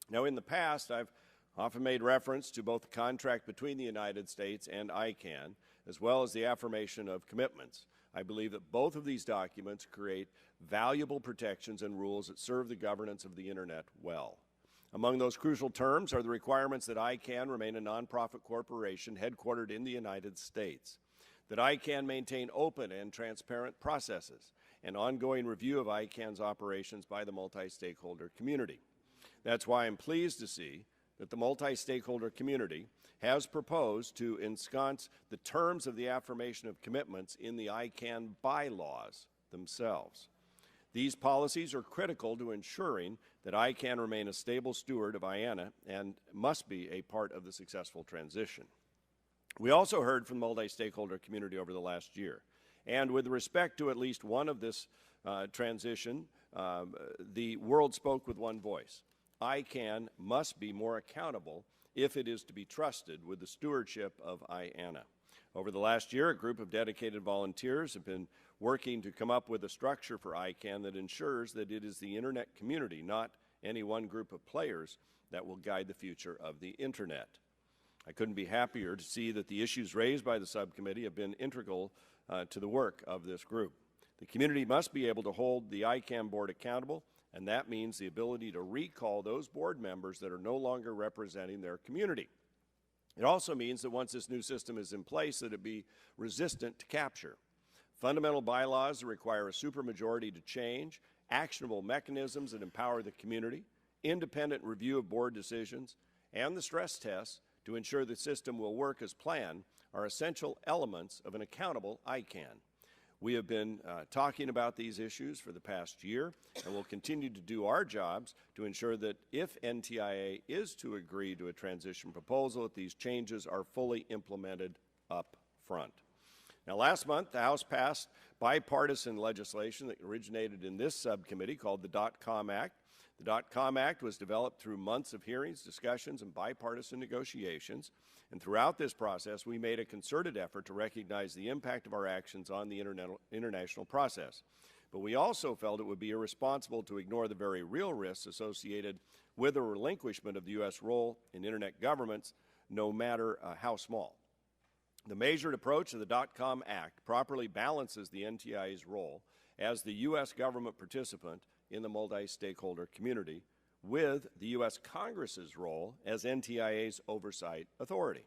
Now, in the past, I've often made reference to both the contract between the United States and ICANN, as well as the affirmation of commitments. I believe that both of these documents create valuable protections and rules that serve the governance of the Internet well. Among those crucial terms are the requirements that ICANN remain a nonprofit corporation headquartered in the United States, that ICANN maintain open and transparent processes, and ongoing review of ICANN's operations by the multi-stakeholder community. That's why I'm pleased to see that the multi-stakeholder community has proposed to ensconce the terms of the affirmation of commitments in the ICANN bylaws themselves. These policies are critical to ensuring that ICANN remain a stable steward of IANA and must be a part of the successful transition. We also heard from the multi-stakeholder community over the last year, and with respect to at least one of this transition, the world spoke with one voice. ICANN must be more accountable if it is to be trusted with the stewardship of IANA. Over the last year, a group of dedicated volunteers have been working to come up with a structure for ICANN that ensures that it is the Internet community, not any one group of players, that will guide the future of the Internet. I couldn't be happier to see that the issues raised by the subcommittee have been integral to the work of this group. The community must be able to hold the ICANN board accountable, and that means the ability to recall those board members that are no longer representing their community. It also means that once this new system is in place, that it be resistant to capture. Fundamental bylaws require a supermajority to change, actionable mechanisms that empower the community, independent review of board decisions, and the stress tests to ensure the system will work as planned are essential elements of an accountable ICANN. We have been talking about these issues for the past year, and will continue to do our jobs to ensure that if NTIA is to agree to a transition proposal, that these changes are fully implemented up front. Now, last month, the House passed bipartisan legislation that originated in this subcommittee called the .com Act. The .com Act was developed through months of hearings, discussions, and bipartisan negotiations. And throughout this process, we made a concerted effort to recognize the impact of our actions on the international process. But we also felt it would be irresponsible to ignore the very real risks associated with the relinquishment of the U.S. role in Internet governments, no matter how small. The measured approach of the .com Act properly balances the NTIA's role as the U.S. government participant in the multi-stakeholder community with the U.S. Congress's role as NTIA's oversight authority.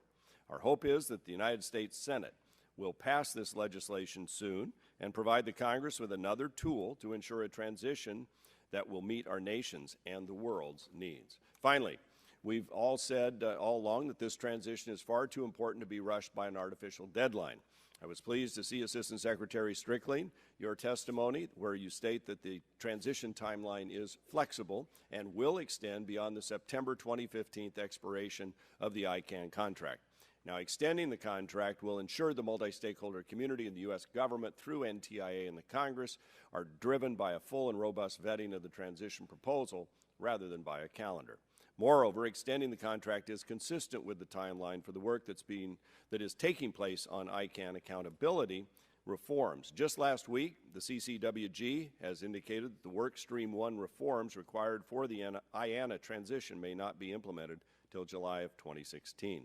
Our hope is that the United States Senate will pass this legislation soon and provide the Congress with another tool to ensure a transition that will meet our nation's and the world's needs. Finally, we've all said all along that this transition is far too important to be rushed by an artificial deadline. I was pleased to see Assistant Secretary Strickling, your testimony where you state that the transition timeline is flexible and will extend beyond the September 2015 expiration of the ICANN contract. Now, extending the contract will ensure the multi-stakeholder community and the U.S. government through NTIA and the Congress are driven by a full and robust vetting of the transition proposal rather than by a calendar. Moreover, extending the contract is consistent with the timeline for the work that is taking place on ICANN accountability reforms. Just last week, the CCWG has indicated that the Work Stream 1 reforms required for the IANA transition may not be implemented till July of 2016.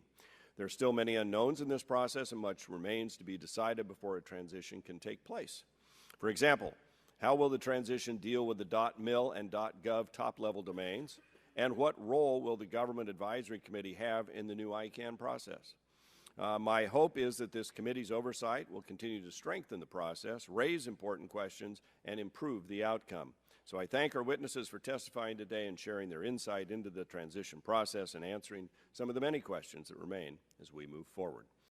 There are still many unknowns in this process, and much remains to be decided before a transition can take place. For example, how will the transition deal with the .mil and .gov top-level domains? And what role will the Government Advisory Committee have in the new ICANN process? My hope is that this committee's oversight will continue to strengthen the process, raise important questions, and improve the outcome. So I thank our witnesses for testifying today and sharing their insight into the transition process and answering some of the many questions that remain as we move forward.